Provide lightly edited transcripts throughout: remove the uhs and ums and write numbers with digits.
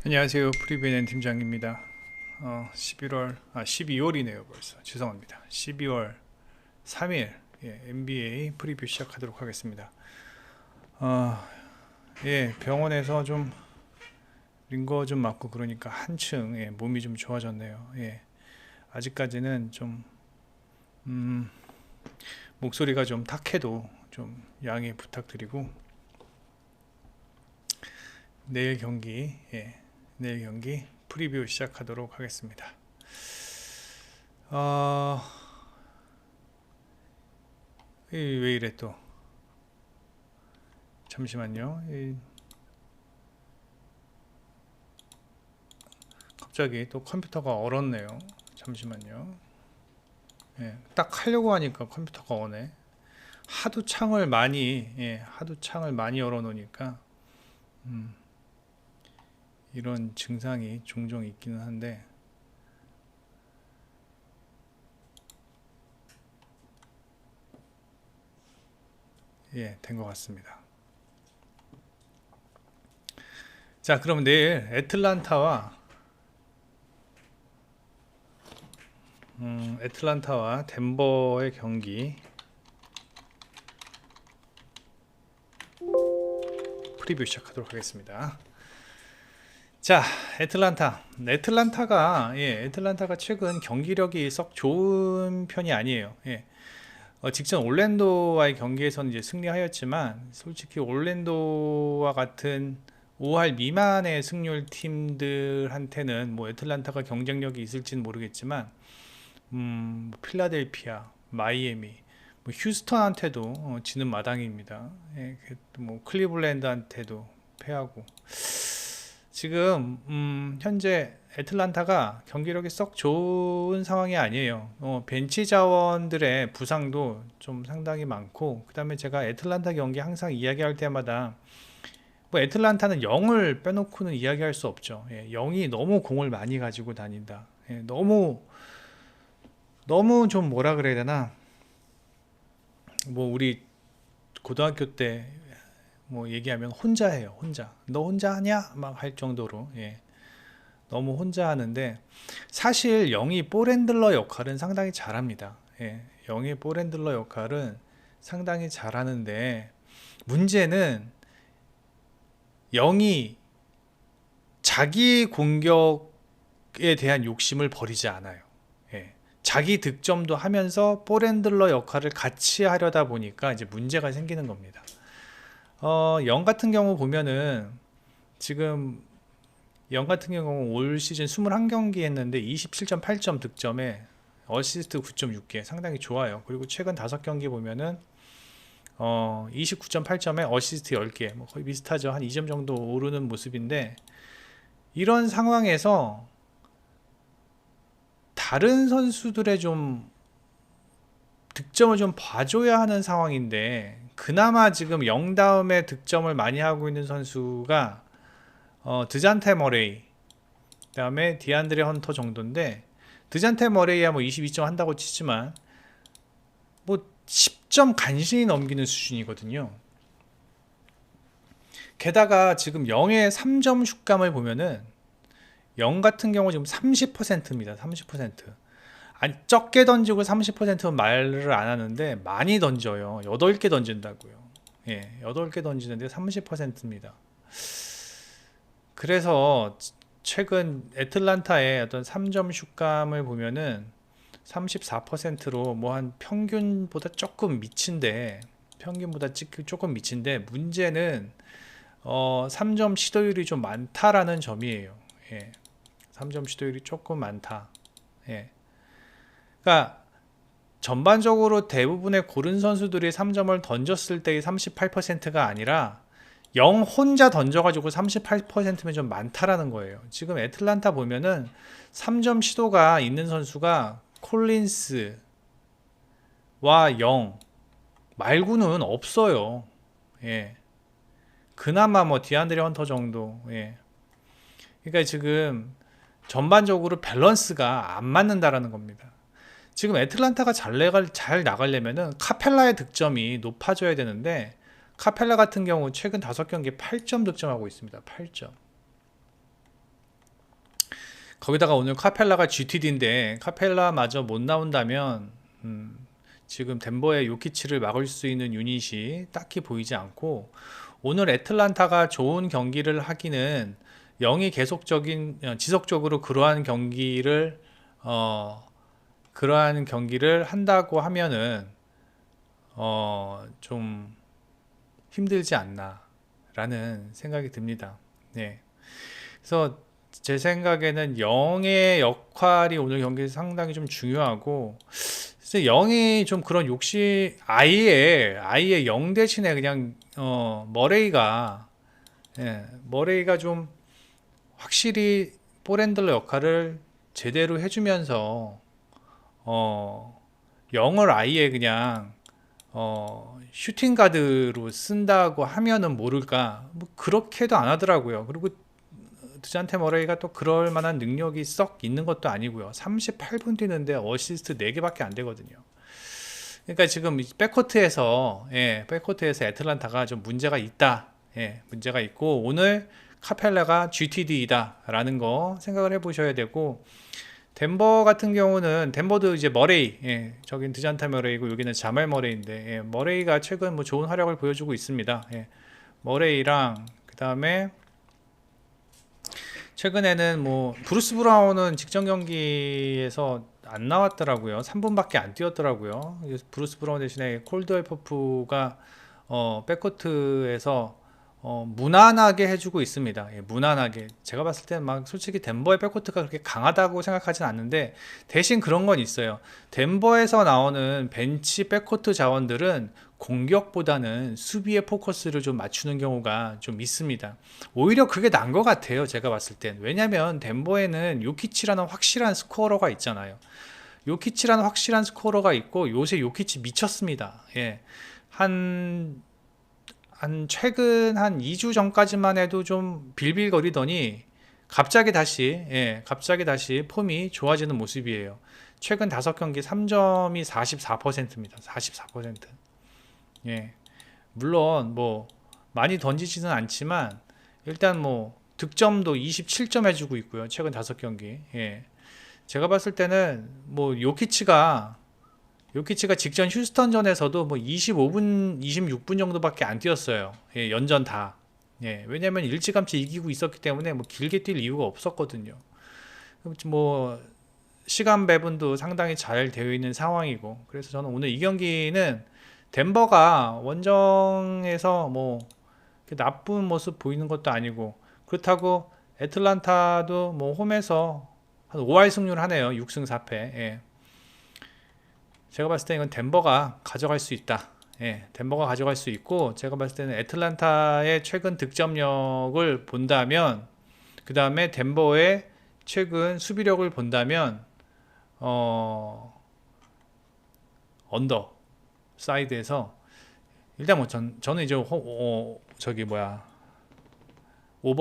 안녕하세요. 프리뷰엔 팀장입니다. 12월이네요. 벌써. 죄송합니다. 12월 3일 NBA 프리뷰 시작하도록 하겠습니다. 병원에서 좀 링거 좀 맞고 그러니까 한층 몸이 좀 좋아졌네요. 아직까지는 좀 목소리가 좀 탁해도 좀 양해 부탁드리고 내일 경기 프리뷰 시작하도록 하겠습니다. 어, 왜 이래 또? 잠시만요. 갑자기 또 컴퓨터가 얼었네요. 잠시만요. 딱 하려고 하니까 컴퓨터가 오네. 하도 창을 많이 열어 놓으니까 이런 증상이 종종 있기는 한데 된 것 같습니다. 자, 그럼 내일 애틀란타와 덴버의 경기 프리뷰 시작하도록 하겠습니다. 자, 애틀란타가 최근 경기력이 썩 좋은 편이 아니에요. 직전 올랜도와의 경기에서는 이제 승리하였지만 솔직히 올랜도와 같은 5할 미만의 승률 팀들한테는 뭐 애틀란타가 경쟁력이 있을지는 모르겠지만 필라델피아, 마이애미, 뭐 휴스턴한테도 지는 마당입니다. 뭐 클리블랜드한테도 패하고 지금 현재 애틀란타가 경기력이 썩 좋은 상황이 아니에요. 벤치 자원들의 부상도 좀 상당히 많고, 그 다음에 제가 애틀란타 경기 항상 이야기할 때마다 뭐 애틀란타는 0을 빼놓고는 이야기할 수 없죠. 0이 너무 공을 많이 가지고 다닌다. 너무 좀 뭐라 그래야 되나? 뭐 우리 고등학교 때 뭐 얘기하면 혼자 해요. 혼자. 너 혼자 하냐? 막 할 정도로. 너무 혼자 하는데 사실 영이 볼핸들러 역할은 상당히 잘합니다. 영의 볼핸들러 역할은 상당히 잘하는데 문제는 영이 자기 공격에 대한 욕심을 버리지 않아요. 자기 득점도 하면서 볼핸들러 역할을 같이 하려다 보니까 이제 문제가 생기는 겁니다. 영 같은 경우 보면은 지금 영 같은 경우 올 시즌 21경기 했는데 27.8점 득점에 어시스트 9.6개 상당히 좋아요. 그리고 최근 5경기 보면은 29.8점에 어시스트 10개 뭐 거의 비슷하죠. 한 2점 정도 오르는 모습인데 이런 상황에서 다른 선수들의 좀 득점을 좀 봐줘야 하는 상황인데 그나마 지금 영 다음에 득점을 많이 하고 있는 선수가 드잔테 머레이 그 다음에 디안드레 헌터 정도인데 드잔테 머레이야 뭐 22점 한다고 치지만 뭐 10점 간신히 넘기는 수준이거든요. 게다가 지금 0의 3점 슛감을 보면은 0 같은 경우 지금 30%입니다. 30%. 아니 적게 던지고 30%는 말을 안 하는데 많이 던져요. 8개 던진다고요. 8개 던지는데 30%입니다. 그래서 최근 애틀란타의 어떤 3점 슛감을 보면은 34%로 뭐 한 평균보다 조금 미친데 문제는 3점 시도율이 좀 많다라는 점이에요. 3점 시도율이 조금 많다. 그러니까 전반적으로 대부분의 고른 선수들이 3점을 던졌을 때의 38%가 아니라 0 혼자 던져가지고 38%면 좀 많다라는 거예요. 지금 애틀란타 보면은 3점 시도가 있는 선수가 콜린스와 0 말고는 없어요. 그나마 뭐 디안드레 헌터 정도. 그러니까 지금 전반적으로 밸런스가 안 맞는다라는 겁니다. 지금 애틀란타가 잘 나가려면은 카펠라의 득점이 높아져야 되는데 카펠라 같은 경우 최근 5경기 8점 득점하고 있습니다. 8점. 거기다가 오늘 카펠라가 GTD인데 카펠라마저 못 나온다면 지금 덴버의 요키치를 막을 수 있는 유닛이 딱히 보이지 않고, 오늘 애틀란타가 좋은 경기를 하기는 영이 계속적인 지속적으로 그러한 경기를 한다고 하면은 좀 힘들지 않나라는 생각이 듭니다. 네. 그래서 제 생각에는 영의 역할이 오늘 경기에서 상당히 좀 중요하고, 그래서 영이 좀 그런 욕심, 아예 영 대신에 그냥 머레이가 좀 확실히 볼핸들러 역할을 제대로 해주면서 영을 아예 그냥 슈팅 가드로 쓴다고 하면은 모를까, 뭐 그렇게도 안 하더라고요. 그리고 드잔테 머레이가 또 그럴 만한 능력이 썩 있는 것도 아니고요. 38분 뛰는데 어시스트 4개밖에 안 되거든요. 그러니까 지금 백코트에서 애틀란타가 좀 문제가 있다. 문제가 있고, 오늘 카펠라가 GTD이다라는 거 생각을 해보셔야 되고, 덴버 같은 경우는 덴버도 이제 머레이, 저긴 드잔테 머레이고 여기는 자말 머레이인데, 머레이가 최근 뭐 좋은 활약을 보여주고 있습니다. 머레이랑 그 다음에 최근에는 뭐 브루스 브라운은 직전 경기에서 안 나왔더라고요. 3분밖에 안 뛰었더라고요. 그래서 브루스 브라운 대신에 콜드웰 퍼프가 백코트에서 무난하게 해주고 있습니다. 무난하게. 제가 봤을 때는 막 솔직히 덴버의 백코트가 그렇게 강하다고 생각하진 않는데, 대신 그런 건 있어요. 덴버에서 나오는 벤치 백코트 자원들은 공격보다는 수비에 포커스를 좀 맞추는 경우가 좀 있습니다. 오히려 그게 난 것 같아요. 제가 봤을 땐. 왜냐면 덴버에는 요키치라는 확실한 스코어러가 있잖아요. 요키치라는 확실한 스코어러가 있고, 요새 요키치 미쳤습니다. 최근 한 2주 전까지만 해도 좀 빌빌거리더니 갑자기 다시 폼이 좋아지는 모습이에요. 최근 5경기 3점이 44%입니다. 44%. 물론 뭐 많이 던지지는 않지만 일단 뭐 득점도 27점 해주고 있고요. 최근 5경기. 제가 봤을 때는 뭐 요키치가 직전 휴스턴전에서도 뭐 25분, 26분 정도밖에 안 뛰었어요. 연전 다. 왜냐면 일찌감치 이기고 있었기 때문에 뭐 길게 뛸 이유가 없었거든요. 뭐 시간 배분도 상당히 잘 되어 있는 상황이고, 그래서 저는 오늘 이 경기는 덴버가 원정에서 뭐 나쁜 모습 보이는 것도 아니고, 그렇다고 애틀란타도 뭐 홈에서 한 5할 승률 하네요. 6승 4패. 제가 봤을 때 이건 덴버가 가져갈 수 있다. 덴버가 가져갈 수 있고, 제가 봤을 때는 애틀란타의 최근 득점력을 본다면, 그 다음에 덴버의 최근 수비력을 본다면, 언더 사이드에서 일단 뭐 저는 이제 오버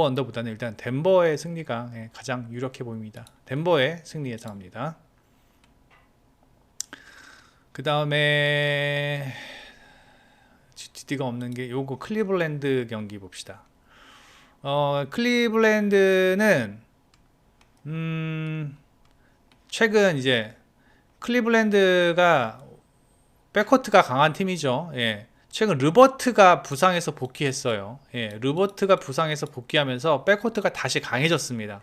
언더보다는 일단 덴버의 승리가 가장 유력해 보입니다. 덴버의 승리 예상합니다. 그 다음에 GTD가 없는 게 요거 클리블랜드 경기 봅시다. 클리블랜드는 최근 이제 클리블랜드가 백커트가 강한 팀이죠. 최근 르버트가 부상해서 복귀했어요. 르버트가 부상해서 복귀하면서 백커트가 다시 강해졌습니다.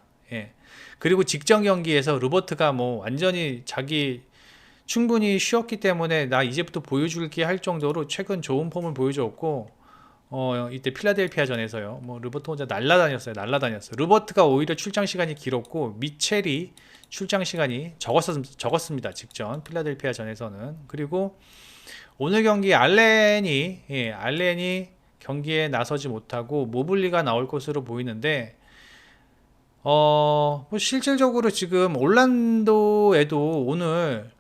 그리고 직전 경기에서 르버트가 뭐 완전히 자기 충분히 쉬었기 때문에 나 이제부터 보여줄게 할 정도로 최근 좋은 폼을 보여줬고, 이때 필라델피아전에서요. 뭐 르버트 혼자 날라다녔어요. 르버트가 오히려 출장 시간이 길었고 미첼이 출장 시간이 적었습니다. 직전 필라델피아전에서는. 그리고 오늘 경기 알렌이 경기에 나서지 못하고 모블리가 나올 것으로 보이는데, 뭐 실질적으로 지금 올란도에도 오늘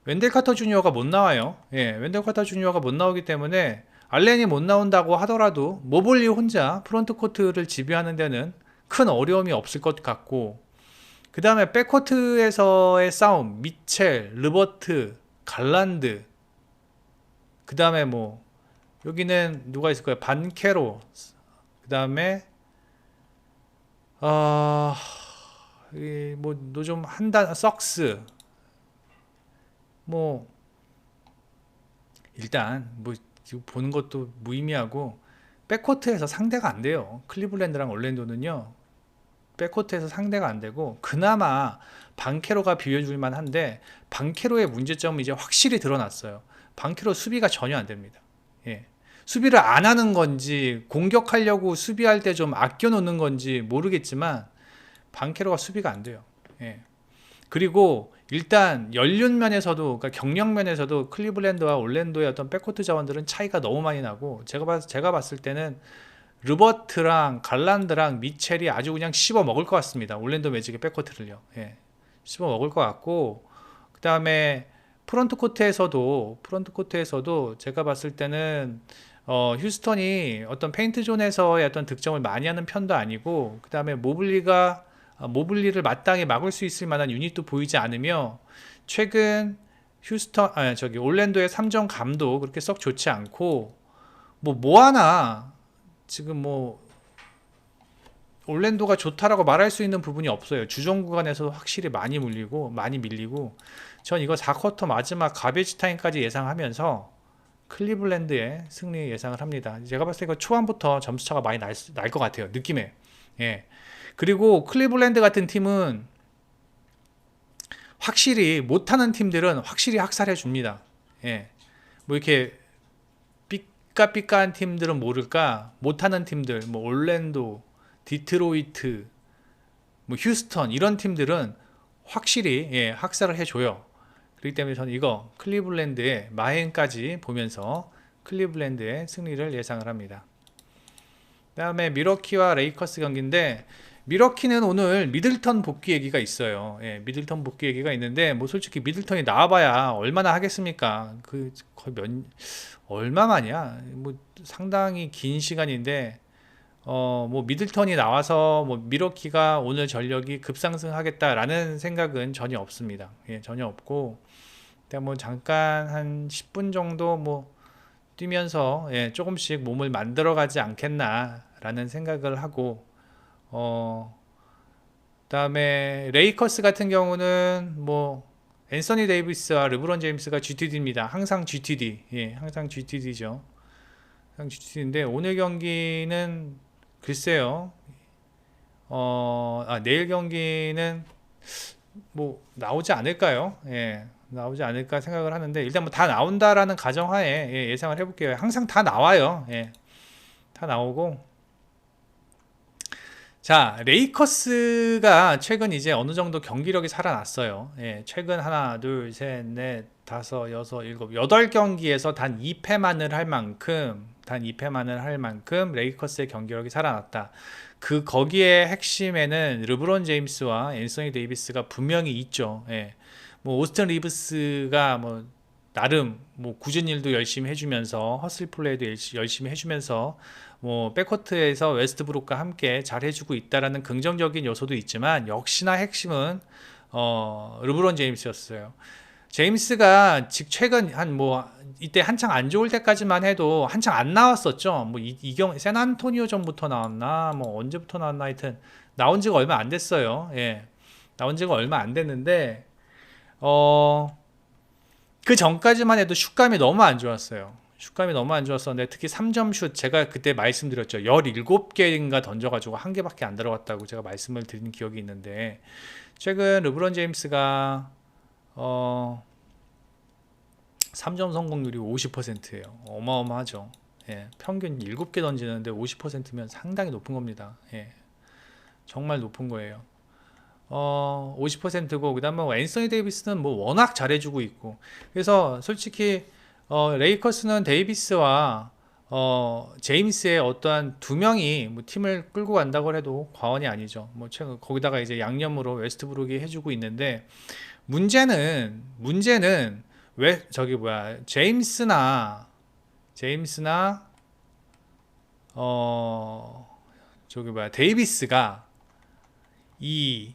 웬델 카터 주니어가 못 나와요. 웬델 카터 주니어가 못 나오기 때문에 알렌이 못 나온다고 하더라도 모블리 혼자 프론트 코트를 지배하는 데는 큰 어려움이 없을 것 같고, 그 다음에 백코트에서의 싸움, 미첼, 르버트, 갈란드, 그 다음에 뭐 여기는 누가 있을까요? 반케로, 그 다음에 뭐 좀 한다 썩스 뭐 일단 뭐 지금 보는 것도 무의미하고 백코트에서 상대가 안 돼요. 클리블랜드랑 올랜도는요. 백코트에서 상대가 안 되고 그나마 방케로가 비벼줄 만한데 방케로의 문제점은 이제 확실히 드러났어요. 방케로 수비가 전혀 안 됩니다. 예. 수비를 안 하는 건지 공격하려고 수비할 때 좀 아껴 놓는 건지 모르겠지만 방케로가 수비가 안 돼요. 예. 그리고 일단 연륜 면에서도 그러니까 경력 면에서도 클리블랜드와 올랜도의 어떤 백코트 자원들은 차이가 너무 많이 나고 제가 봤을 때는 르버트랑 갈란드랑 미첼이 아주 그냥 씹어 먹을 것 같습니다. 올랜도 매직의 백코트를요. 예. 씹어 먹을 것 같고 그 다음에 프론트 코트에서도 제가 봤을 때는 휴스턴이 어떤 페인트 존에서의 어떤 득점을 많이 하는 편도 아니고 그 다음에 모블리를 마땅히 막을 수 있을 만한 유닛도 보이지 않으며 최근 올랜도의 3점 감도 그렇게 썩 좋지 않고 뭐 하나 지금 뭐 올랜도가 좋다라고 말할 수 있는 부분이 없어요. 주전 구간에서 확실히 많이 밀리고 전 이거 4쿼터 마지막 가베지 타임까지 예상하면서 클리블랜드의 승리 예상을 합니다. 제가 봤을 때 이거 초반부터 점수차가 많이 날 것 같아요. 느낌에. 예. 그리고 클리블랜드 같은 팀은 확실히 못하는 팀들은 확실히 학살해 줍니다. 예. 뭐 이렇게 삐까삐까한 팀들은 모를까 못하는 팀들 뭐 올랜도, 디트로이트, 뭐 휴스턴 이런 팀들은 확실히 학살을 해줘요. 그렇기 때문에 저는 이거 클리블랜드의 마행까지 보면서 클리블랜드의 승리를 예상을 합니다. 그 다음에 미러키와 레이커스 경기인데 미러키는 오늘 미들턴 복귀 얘기가 있어요. 예, 미들턴 복귀 얘기가 있는데 뭐 솔직히 미들턴이 나와봐야 얼마나 하겠습니까? 그 거의 얼마만이야? 뭐 상당히 긴 시간인데 뭐 미들턴이 나와서 뭐 미러키가 오늘 전력이 급상승하겠다라는 생각은 전혀 없습니다. 예, 전혀 없고 그냥 뭐 잠깐 한 10분 정도 뭐 뛰면서 조금씩 몸을 만들어가지 않겠나라는 생각을 하고 그다음에 레이커스 같은 경우는 뭐 앤서니 데이비스와 르브론 제임스가 GTD입니다. 항상 GTD, 항상 GTD죠. 항상 GTD인데 오늘 경기는 글쎄요. 내일 경기는 뭐 나오지 않을까요? 나오지 않을까 생각을 하는데 일단 뭐 다 나온다라는 가정하에 예상을 해볼게요. 항상 다 나와요. 다 나오고 자 레이커스가 최근 이제 어느 정도 경기력이 살아났어요. 최근 하나 둘셋넷 다섯 여섯 일곱 8경기에서 단 2패만을 할 만큼 레이커스의 경기력이 살아났다. 거기에 핵심에는 르브론 제임스와 앤서니 데이비스가 분명히 있죠. 뭐 오스틴 리브스가 뭐 나름 뭐 굳은 일도 열심히 해주면서 허슬 플레이도 열심히 해주면서 뭐 백코트에서 웨스트브룩과 함께 잘 해주고 있다라는 긍정적인 요소도 있지만 역시나 핵심은 르브론 제임스였어요. 제임스가 즉 최근 이때 한창 안 좋을 때까지만 해도 한창 안 나왔었죠. 뭐 샌안토니오 전부터 나왔나 뭐 언제부터 나왔나 하여튼 나온 지가 얼마 안 됐어요. 나온 지가 얼마 안 됐는데 그 전까지만 해도 슛감이 너무 안 좋았어요. 슛감이 너무 안 좋았었는데 특히 3점 슛 제가 그때 말씀드렸죠. 17개인가 던져가지고 한 개밖에 안 들어갔다고 제가 말씀을 드린 기억이 있는데 최근 르브론 제임스가 3점 성공률이 50%예요. 어마어마하죠. 평균 7개 던지는데 50%면 상당히 높은 겁니다. 정말 높은 거예요. 50%고 그다음에 앤서니 데이비스는 뭐 워낙 잘해주고 있고 그래서 솔직히 레이커스는 데이비스와 제임스의 어떠한 두 명이 뭐 팀을 끌고 간다고 해도 과언이 아니죠. 뭐 최근 거기다가 이제 양념으로 웨스트브룩이 해주고 있는데 문제는 왜 제임스나 데이비스가 이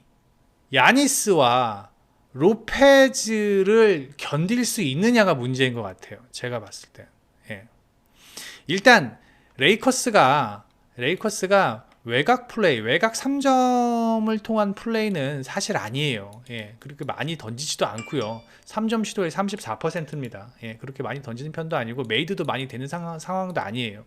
야니스와 로페즈를 견딜 수 있느냐가 문제인 것 같아요. 제가 봤을 때. 일단 레이커스가 외곽 플레이, 외곽 3점을 통한 플레이는 사실 아니에요. 예, 그렇게 많이 던지지도 않고요. 3점 시도에 34%입니다. 예, 그렇게 많이 던지는 편도 아니고 메이드도 많이 되는 상황도 아니에요.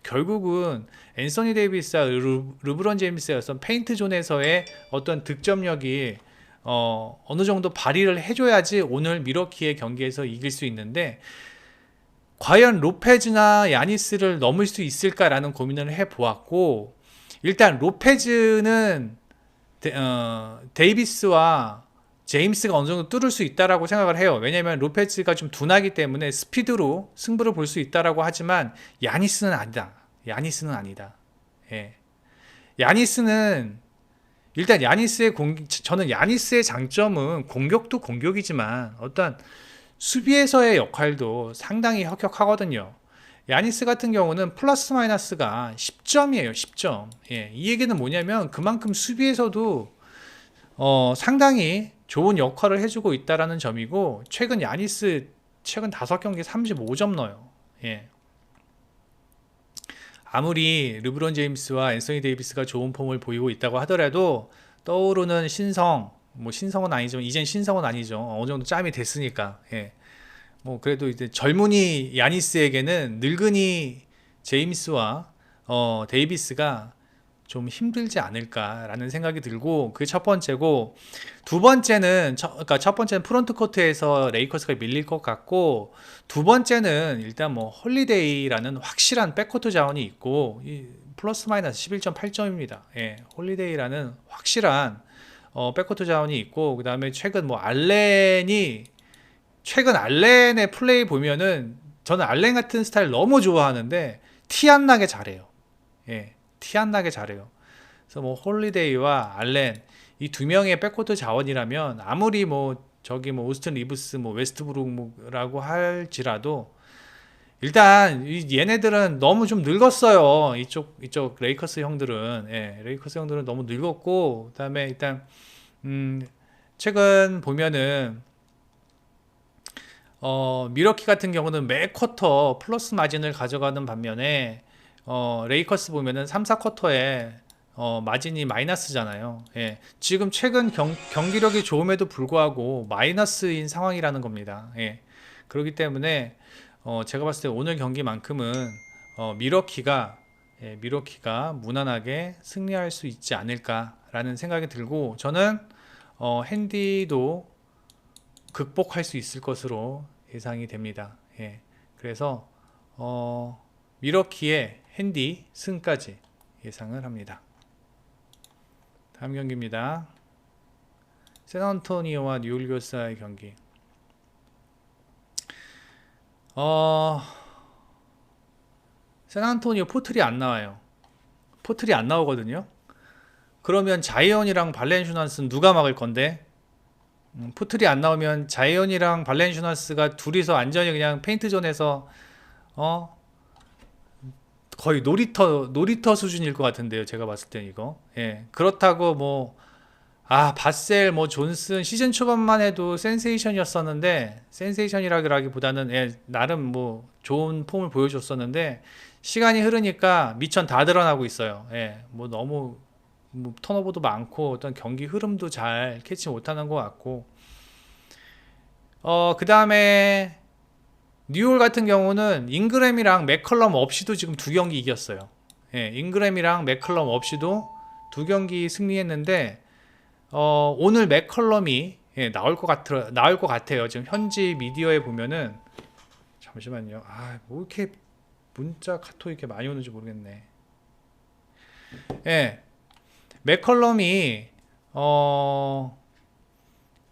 결국은 앤서니 데이비스와 르브론 제임스의 어떤 페인트 존에서의 어떤 득점력이 어느 정도 발휘를 해줘야지 오늘 미러키의 경기에서 이길 수 있는데, 과연 로페즈나 야니스를 넘을 수 있을까라는 고민을 해보았고, 일단 로페즈는 데이비스와 제임스가 어느 정도 뚫을 수 있다라고 생각을 해요. 왜냐하면 로페즈가 좀 둔하기 때문에 스피드로 승부를 볼 수 있다라고 하지만 야니스는 아니다. 야니스는 아니다. 예. 야니스는 일단 저는 야니스의 장점은 공격도 공격이지만 어떤 수비에서의 역할도 상당히 혁혁하거든요. 야니스 같은 경우는 플러스 마이너스가 10점이에요. 10점. 예, 이 얘기는 뭐냐면 그만큼 수비에서도 상당히 좋은 역할을 해주고 있다라는 점이고, 최근 5경기 35점 넣어요. 예. 아무리 르브론 제임스와 앤서니 데이비스가 좋은 폼을 보이고 있다고 하더라도 떠오르는 신성은 아니지만 이젠 신성은 아니죠. 어느 정도 짬이 됐으니까. 예. 뭐 그래도 이제 젊은이 야니스에게는 늙은이 제임스와 데이비스가 좀 힘들지 않을까라는 생각이 들고, 그게 첫 번째고, 두 번째는 그러니까 첫 번째는 프론트 코트에서 레이커스가 밀릴 것 같고, 두 번째는 일단 뭐 홀리데이라는 확실한 백코트 자원이 있고, 이 플러스 마이너스 11.8점입니다. 예, 홀리데이라는 확실한 백코트 자원이 있고, 그 다음에 최근 알렌의 플레이 보면은 저는 알렌 같은 스타일 너무 좋아하는데 티 안 나게 잘해요. 예, 티 안 나게 잘해요. 그래서 뭐 홀리데이와 알렌 이 두 명의 백코트 자원이라면 아무리 오스틴 리브스 웨스트브룩이라고 할지라도 일단 얘네들은 너무 좀 늙었어요. 이쪽 레이커스 형들은. 예, 레이커스 형들은 너무 늙었고, 그다음에 일단 최근 보면은 미러키 같은 경우는 매 쿼터 플러스 마진을 가져가는 반면에 레이커스 보면은 3, 4쿼터에 마진이 마이너스잖아요. 예. 지금 최근 경기력이 좋음에도 불구하고 마이너스인 상황이라는 겁니다. 예. 그렇기 때문에 제가 봤을 때 오늘 경기만큼은 미러키가 무난하게 승리할 수 있지 않을까라는 생각이 들고, 저는 핸디도 극복할 수 있을 것으로 예상이 됩니다. 예. 그래서 미러키의 핸디 승까지 예상을 합니다. 다음 경기입니다. 샌안토니오와 뉴올리언스의 경기. 샌안토니오 포틀이 안 나와요. 포틀이 안 나오거든요. 그러면 자이언이랑 발렌슈나스는 누가 막을 건데? 포틀이 안 나오면 자이언이랑 발렌슈나스가 둘이서 완전히 그냥 페인트존에서 거의 놀이터 수준일 것 같은데요. 제가 봤을 땐 이거. 예. 그렇다고 바셀, 존슨 시즌 초반만 해도 센세이션이었었는데, 센세이션이라기보다는 나름 좋은 폼을 보여줬었는데, 시간이 흐르니까 미천 다 드러나고 있어요. 예. 너무 턴오버도 많고 어떤 경기 흐름도 잘 캐치 못하는 것 같고, 그 다음에 뉴올 같은 경우는 잉그램이랑 맥컬럼 없이도 지금 2경기 이겼어요. 예, 잉그램이랑 맥컬럼 없이도 2경기 승리했는데, 오늘 맥컬럼이 나올 것 같아요. 지금 현지 미디어에 보면은, 잠시만요. 뭐 이렇게 문자 카톡 이렇게 많이 오는지 모르겠네. 예, 맥컬럼이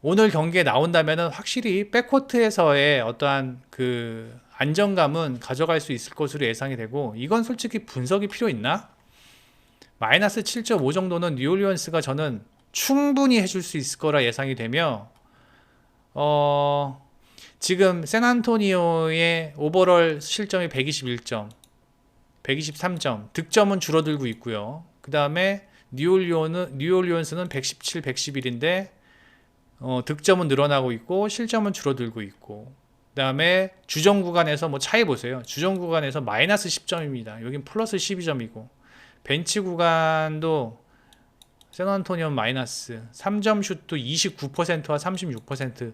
오늘 경기에 나온다면은 확실히 백코트에서의 어떠한 그 안정감은 가져갈 수 있을 것으로 예상이 되고, 이건 솔직히 분석이 필요 있나? 마이너스 7.5 정도는 뉴올리언스가 저는 충분히 해줄 수 있을 거라 예상이 되며, 지금 샌안토니오의 오버롤 실점이 121점, 123점, 득점은 줄어들고 있고요. 그 다음에 뉴올리언스는 117, 111인데 득점은 늘어나고 있고 실점은 줄어들고 있고, 그 다음에 주전 구간에서 차이 보세요. 주전 구간에서 마이너스 10점입니다. 여긴 플러스 12점이고, 벤치 구간도 샌안토니오 마이너스, 3점 슛도 29%와 36%.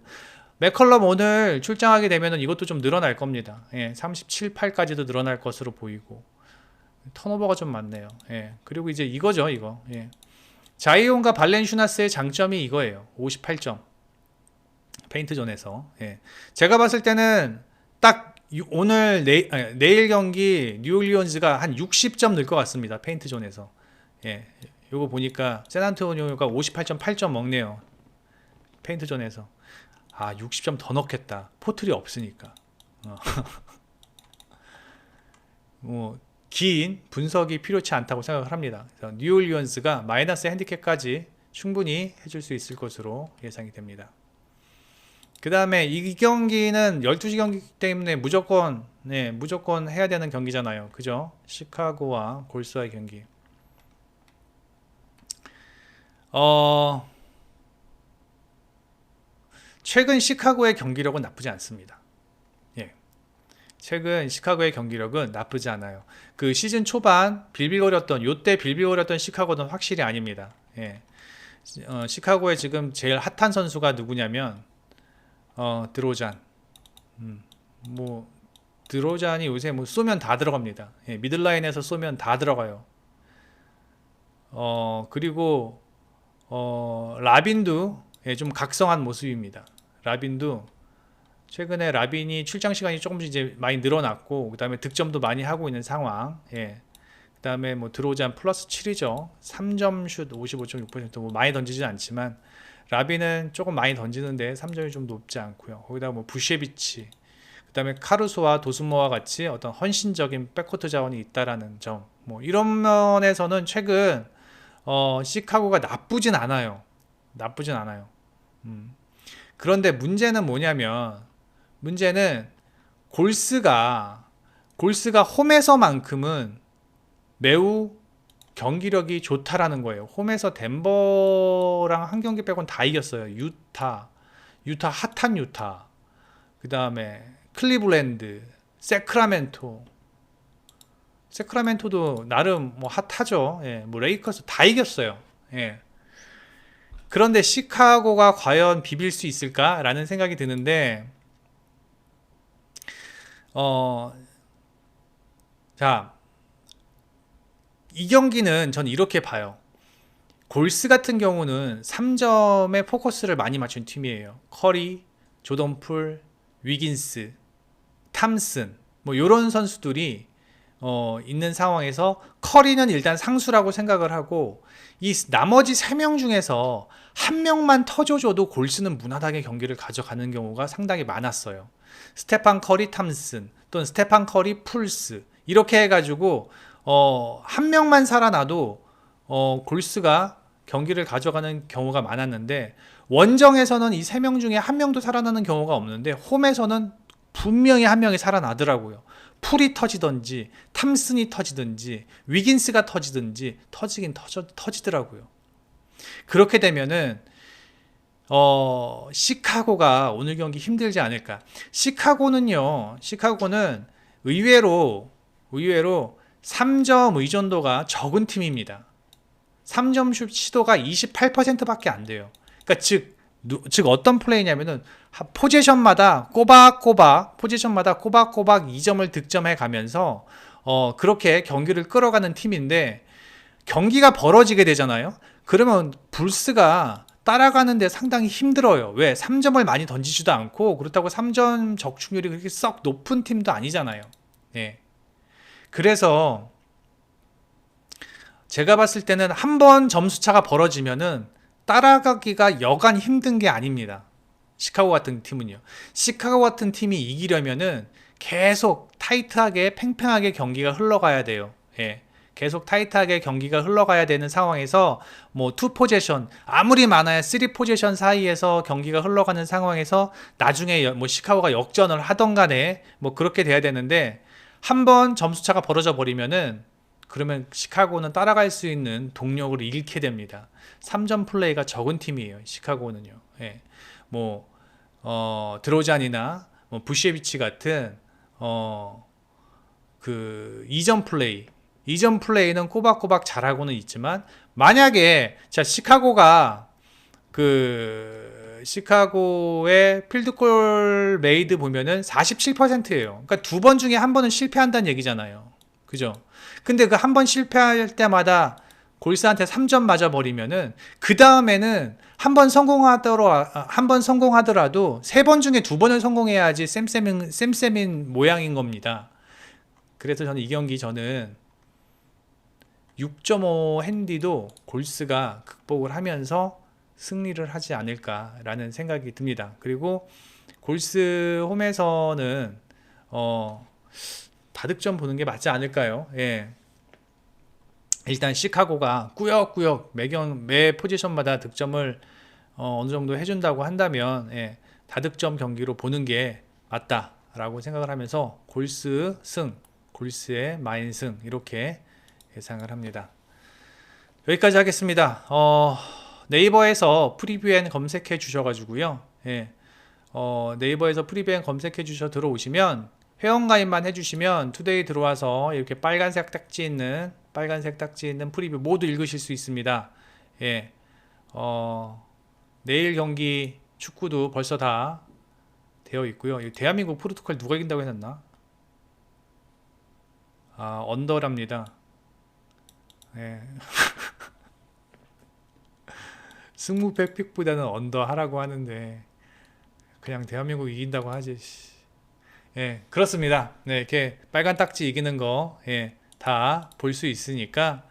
맥컬럼 오늘 출장하게 되면 이것도 좀 늘어날 겁니다. 예, 37, 8까지도 늘어날 것으로 보이고, 턴오버가 좀 많네요. 예, 그리고 이제 이거죠, 이거. 예. 자이온과 발렌슈나스의 장점이 이거예요. 58점. 페인트존에서. 예. 제가 봤을 때는 딱 오늘 내일 경기 뉴올리언즈가 한 60점 늘 것 같습니다. 페인트존에서. 예. 요거 보니까 샌안토니오가 58.8점 먹네요. 페인트존에서. 아, 60점 더 넣겠다. 포틀이 없으니까. 뭐 긴 분석이 필요치 않다고 생각을 합니다. 그래서 뉴올리언스가 마이너스 핸디캡까지 충분히 해줄 수 있을 것으로 예상이 됩니다. 그 다음에 이 경기는 12시 경기 때문에 무조건 해야 되는 경기잖아요. 그죠? 시카고와 골스와의 경기. 최근 시카고의 경기력은 나쁘지 않습니다. 예. 최근 시카고의 경기력은 나쁘지 않아요. 그 시즌 초반 요때 빌빌거렸던 시카고는 확실히 아닙니다. 예. 시카고에 지금 제일 핫한 선수가 누구냐면 드로잔. 뭐 드로잔이 요새 뭐 쏘면 다 들어갑니다. 예, 미들라인에서 쏘면 다 들어가요. 그리고 라빈도 좀 각성한 모습입니다. 라빈도 최근에 라빈이 출장 시간이 조금씩 이제 많이 늘어났고, 그 다음에 득점도 많이 하고 있는 상황. 예. 그 다음에 뭐 드로잔 플러스 7이죠. 3점 슛 55.6%. 뭐 많이 던지진 않지만 라빈은 조금 많이 던지는데 3점이 좀 높지 않고요. 거기다가 뭐 부셰비치, 그 다음에 카루소와 도스모와 같이 어떤 헌신적인 백코트 자원이 있다라는 점. 뭐 이런 면에서는 최근 시카고가 나쁘진 않아요. 나쁘진 않아요. 그런데 문제는 뭐냐면, 문제는 골스가 홈에서만큼은 매우 경기력이 좋다라는 거예요. 홈에서 덴버랑 한 경기 빼곤 다 이겼어요. 유타 핫한 유타, 그 다음에 클리블랜드, 세크라멘토도 나름 뭐 핫하죠. 예, 뭐 레이커스 다 이겼어요. 예. 그런데 시카고가 과연 비빌 수 있을까라는 생각이 드는데, 자, 이 경기는 전 이렇게 봐요. 골스 같은 경우는 3점에 포커스를 많이 맞춘 팀이에요. 커리, 조던풀, 위긴스, 탐슨, 뭐 이런 선수들이 있는 상황에서 커리는 일단 상수라고 생각을 하고, 이 나머지 3명 중에서 한 명만 터져줘도 골스는 무난하게 경기를 가져가는 경우가 상당히 많았어요. 스테판 커리 탐슨 또는 스테판 커리 풀스, 이렇게 해가지고 한 명만 살아나도 골스가 경기를 가져가는 경우가 많았는데, 원정에서는 이 3명 중에 한 명도 살아나는 경우가 없는데 홈에서는 분명히 한 명이 살아나더라고요. 풀이 터지든지 탐슨이 터지든지 위긴스가 터지든지 터지긴 터지더라고요. 그렇게 되면은 시카고가 오늘 경기 힘들지 않을까. 시카고는 의외로 3점 의존도가 적은 팀입니다. 3점 슛 시도가 28%밖에 안 돼요. 그러니까 즉 어떤 플레이냐면은 포지션마다 꼬박꼬박 2점을 득점해 가면서 그렇게 경기를 끌어가는 팀인데, 경기가 벌어지게 되잖아요. 그러면 불스가 따라가는데 상당히 힘들어요. 왜? 3점을 많이 던지지도 않고, 그렇다고 3점 적중률이 그렇게 썩 높은 팀도 아니잖아요. 예. 그래서 제가 봤을 때는 한번 점수차가 벌어지면은 따라가기가 여간 힘든 게 아닙니다. 시카고 같은 팀은요. 시카고 같은 팀이 이기려면은 계속 타이트하게 팽팽하게 경기가 흘러가야 돼요. 예. 계속 타이트하게 경기가 흘러가야 되는 상황에서 뭐 2포지션, 아무리 많아야 3포지션 사이에서 경기가 흘러가는 상황에서 나중에 뭐 시카고가 역전을 하던 간에 뭐 그렇게 돼야 되는데, 한번 점수차가 벌어져 버리면은 그러면 시카고는 따라갈 수 있는 동력을 잃게 됩니다. 3점 플레이가 적은 팀이에요, 시카고는요. 예. 뭐 드로잔이나 뭐 부셰비치 같은 그 2점 플레이, 이전 플레이는 꼬박꼬박 잘하고는 있지만 만약에 자 시카고의 필드골 메이드 보면은 47%예요. 그러니까 두 번 중에 한 번은 실패한다는 얘기잖아요. 그죠? 근데 그 한 번 실패할 때마다 골스한테 3점 맞아 버리면은 그 다음에는 한 번 성공하더라도 세 번 중에 두 번을 성공해야지 쌤쌤인 모양인 겁니다. 그래서 저는 이 경기 저는 6.5 핸디도 골스가 극복을 하면서 승리를 하지 않을까라는 생각이 듭니다. 그리고 골스 홈에서는 다득점 보는 게 맞지 않을까요? 예. 일단 시카고가 꾸역꾸역 매 포지션마다 득점을 어느 정도 해준다고 한다면 예, 다득점 경기로 보는 게 맞다라고 생각을 하면서 골스 승, 골스의 마인 승 이렇게 예상을 합니다. 여기까지 하겠습니다. 네이버에서 프리뷰엔 검색해 주셔가지고요. 예, 네이버에서 프리뷰엔 검색해 주셔 들어오시면 회원가입만 해주시면 투데이 들어와서 이렇게 빨간색 딱지 있는 프리뷰 모두 읽으실 수 있습니다. 예, 내일 경기 축구도 벌써 다 되어 있고요. 대한민국 포르투갈 누가 이긴다고 해놨나? 언더랍니다. 예. 승무패 픽보다는 언더 하라고 하는데 그냥 대한민국 이긴다고 하지. 예, 그렇습니다. 네, 이렇게 빨간 딱지 이기는 거, 예, 다 볼 수 있으니까,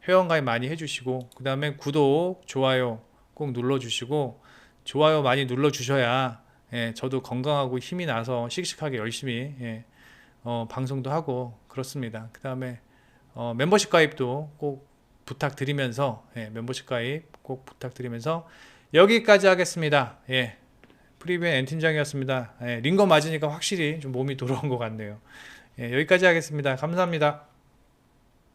회원가입 많이 해주시고, 그 다음에 구독, 좋아요 꼭 눌러주시고, 좋아요 많이 눌러주셔야, 예, 저도 건강하고 힘이 나서 씩씩하게 열심히, 예, 방송도 하고, 그렇습니다. 그 다음에, 멤버십 가입도 꼭 부탁드리면서, 예, 멤버십 가입 꼭 부탁드리면서, 여기까지 하겠습니다. 예. 프리뷰의 엔팀장이었습니다. 예, 링거 맞으니까 확실히 좀 몸이 돌아온 것 같네요. 예, 여기까지 하겠습니다. 감사합니다.